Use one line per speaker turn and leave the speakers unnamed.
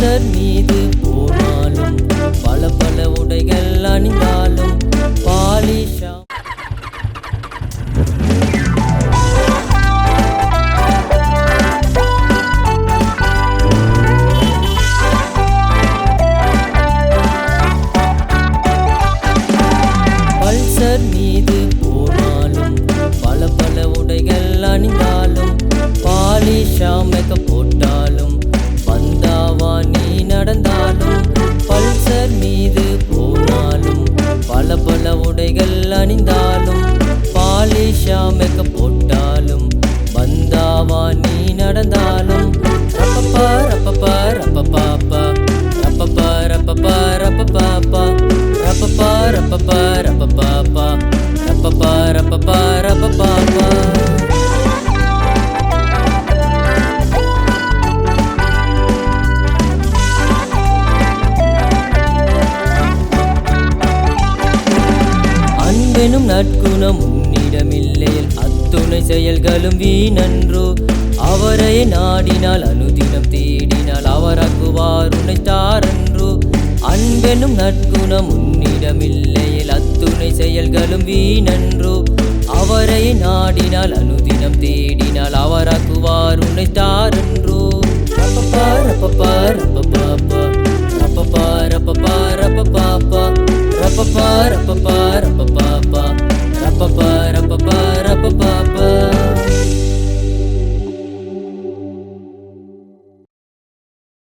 Pulsar மீது போனாலும் பல பல உடைகள் அணிந்தாலும் பாலிஷா பல்சர் மீது போனாலும் பல பல உடைகள் அணிந்தாலும் பாலிஷா மேக்கப் போட்டாலும் பந்தாவா நீ நடந்தாலும் பல்சர் மீது போனாலும் பல பல உடைகள் அணிந்தாலும் பாலிஷா மேக்கப் போட்டாலும் பந்தாவா நீ நடந்தாலும் ரப்பப்பா ரப்பப்பா ரப்பப்பாப்பா ரப்பப்பா ரப்பப்பா ரப்பப்பாப்பா ரப்பப்பா ரப்பப்பா ரப்பப்பாப்பா ரப்பப்பா ரப்பப்பா ரப்பப்பாப்பா அன்பெனும் நற்குணம் உன்னிடமில்லையில் அத்துணை செயல்களும் வீணன்றோ அவரை நாடினால் அனுதினம் தேடினால் அவராக்குவார் உன்னை தாரன்றோ அன்பெனும் நற்குணம் உன்னிடமில்லையில் அத்துணை செயல்களும் வீணன்றோ அவரை நாடினால் அனுதினம் தேடினால் அவராக்குவார் உன்னை தாரன்றோ ரப்பப்பா ரப்பப்பா ரப்பப்பாப்பா ரப்பப்பா ரப்பப்பா ரப்பப்பாப்பா ரப்பப்பா ரப்பப்பா ரப்பப்பா